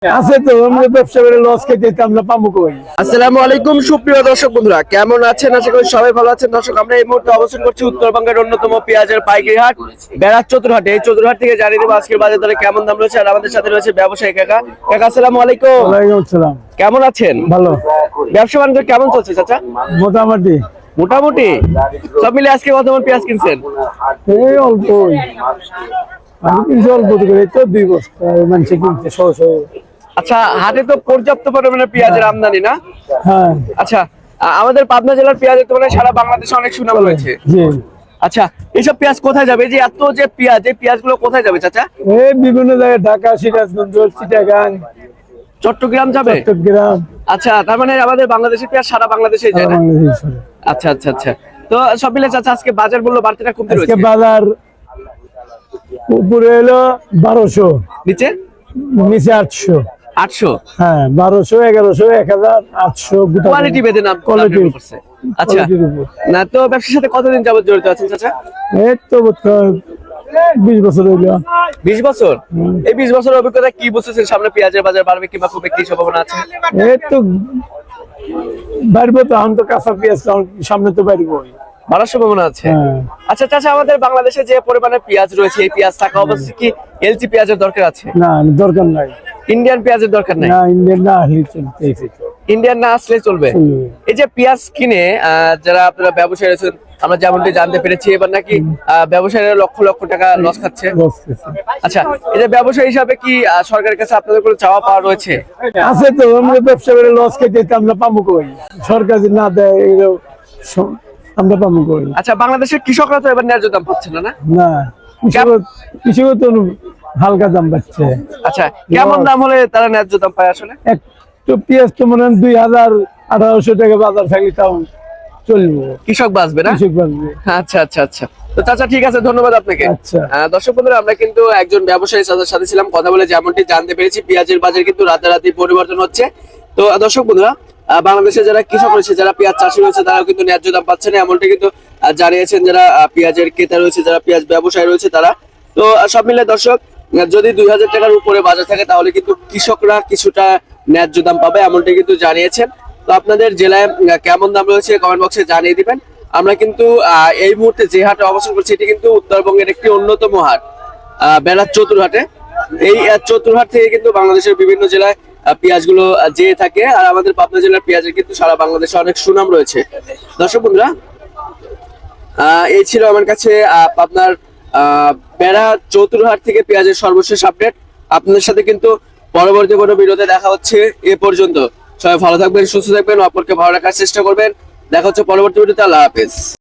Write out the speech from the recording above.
আছে তো আমরা ব্যবসা করে লস খেতে আমরা পাবো কই। আসসালামু আলাইকুম সুপ্রিয় দর্শক বন্ধুরা, কেমন আছেন? আশা করি সবাই ভালো আছেন। দর্শক, আমরা এই মুহূর্তে অবস্থান করছি উত্তরবঙ্গের অন্যতম পেঁয়াজের পাইকারি হাট বেড়ার চতুরহাটে। এই চতুরহাট থেকে জানিয়ে দেবো আজকের বাজার দরে কেমন দাম রয়েছে। আর আমাদের সাথে রয়েছে ব্যবসায়ী কাকা। কাকা আসসালামু আলাইকুম। ওয়ালাইকুম আসসালাম। কেমন আছেন? ভালো। ব্যবসা বাণিজ্য কেমন চলছে চাচা? মোটামুটি মোটামুটি সব মিলে আজকে কত মন পেঁয়াজ কিনছেন? এই অল্প আমি কিনছি অল্প করে, তো 2 বস্তা মানুষে কিনছে 100 আচ্ছা, হাটে তো পর্যাপ্ত পরিমাণে পেঁয়াজের আমদানি না? হ্যাঁ আচ্ছা, আমাদের পাবনা জেলার পেঁয়াজের তুলনায় সারা বাংলাদেশে অনেক সুনাম রয়েছে। জি। আচ্ছা, এইসব পেঁয়াজ কোথায় যাবে? এই যে এত যে পেঁয়াজ, এই পেঁয়াজগুলো কোথায় যাবে চাচা? এই বিভিন্ন জায়গায় ঢাকা, সিরাজগঞ্জ, চিটাগাং, চট্টগ্রাম যাবে? চট্টগ্রাম। আচ্ছা, তার মানে আমাদের বাংলাদেশের পেঁয়াজ সারা বাংলাদেশে যায় না? আচ্ছা আচ্ছা আচ্ছা। তো সব মিলে চাচা আজকে বাজার মূল্য বাড়তি না কমতে রয়েছে? আজকে বাজার উপরে হলো 1200, নিচে নিচে 800। 800? হ্যাঁ 1200, 1100, 1000, 800 কোয়ালিটি বেঁধে নাম কোয়ালিটি করছে। আচ্ছা, না তো ব্যবসার সাথে কতদিন যাবত জড়িত আছেন চাচা? এই তো 20 বছর হইলো। 20 বছর? এই 20 বছরের অভিজ্ঞতা কি বুঝতেছেন? সামনে পেঁয়াজের বাজার বাড়বে কিংবা কমবে, কি সম্ভাবনা আছে? এই তো বাড়বে তো, এখন তো কাঁচা পেঁয়াজ সামনে তো বাড়বো। বাড়ার সম্ভাবনা আছে। আচ্ছা চাচা, আমাদের বাংলাদেশে যে পরিমাণে পেঁয়াজ রয়েছে, এই পেঁয়াজ থাকা অবশ্যই কি এলচি পেঁয়াজের দরকার আছে? না, দরকার নাই। ইন্ডিয়ান পেঁয়াজের দরকার নাই? না, ইন্ডিয়ান না আসলে চলতে। ইন্ডিয়ান না আসলে চলবে? এই যে পেঁয়াজ কিনে যারা আপনারা ব্যবসায়ী রয়েছেন, আমরা যেমনটি জানতে পেরেছি এবার নাকি ব্যবসায়ীরা লক্ষ লক্ষ টাকা লস খাচ্ছে। আচ্ছা, এই যে ব্যবসায়ী হিসাবে কি সরকারের কাছে আপনাদের কোনো চাওয়া পাওয়া রয়েছে? আছে তো, আমরা ব্যবসা করে লস খেতে আমরা পাবো কই। সরকার যদি না দেয় আমরা পাবো কই। আচ্ছা, বাংলাদেশের কৃষকরা তো এবার ন্যায্য দাম পাচ্ছে না? না, কৃষক তো হালকা দাম পাচ্ছে। আচ্ছা, কেমন দাম হলে তারা ন্যায্য দাম পায় আসলে? একটু পেঁয়াজ তো মনে হয় 2000-1800 টাকা বাজার থাকলে তাও চলবো, কৃষক বাঁচবে না? কৃষক বাঁচবে। আচ্ছা আচ্ছা আচ্ছা। তো চাচা ঠিক আছে, ধন্যবাদ আপনাকে। আচ্ছা। দর্শক বন্ধুরা, আমরা কিন্তু একজন ব্যবসায়ী চাচার সাথে ছিলাম, কথা বলে যেমনটি জানতে পেরেছি পেঁয়াজের বাজার কিন্তু রাতারাতি পরিবর্তন হচ্ছে। তো দর্শক বন্ধুরা, বাংলাদেশে যারা কৃষক রয়েছে, যারা পেঁয়াজ চাষি রয়েছে, তারাও কিন্তু ন্যায্য দাম পাচ্ছে না, এমনটি কিন্তু জানিয়েছেন যারা পেঁয়াজের ক্রেতা রয়েছে, যারা পেঁয়াজ ব্যবসায়ী রয়েছে তারা। তো সব মিলে দর্শক, যদি 2000 টাকার উপরে বাজার থাকে তাহলে কিন্তু কৃষকরা কিছুটা ন্যায্য দাম পাবে, এমনটি কিন্তু জানিয়েছেন। তো আপনাদের জেলায় কেমন দাম রয়েছে কমেন্ট বক্সে জানিয়ে দিবেন। আমরা কিন্তু এই মুহূর্তে যে হাটে অবস্থান করছি এটি কিন্তু উত্তরবঙ্গের একটি অন্যতম হাট, বেড়ার চতুরহাটে। এই চতুরহাট থেকে কিন্তু বাংলাদেশের বিভিন্ন জেলায় পেঁয়াজ গুলো যেয়ে থাকে। আর আমাদের পাবনা জেলার পেঁয়াজের কিন্তু সারা বাংলাদেশে অনেক সুনাম রয়েছে। দর্শক বন্ধুরা, এই ছিল আমার কাছে পাবনার বেড়া চতুরহাট থেকে পেঁয়াজের সর্বশেষ আপডেট। আপনাদের সাথে কিন্তু পরবর্তী কোনো ভিডিওতে দেখা হচ্ছে। এ পর্যন্ত সবাই ভালো থাকবেন, সুস্থ থাকবেন, অপরকে ভালো রাখার চেষ্টা করবেন। দেখা হচ্ছে পরবর্তী ভিডিওতে। আল্লাহ হাফেজ।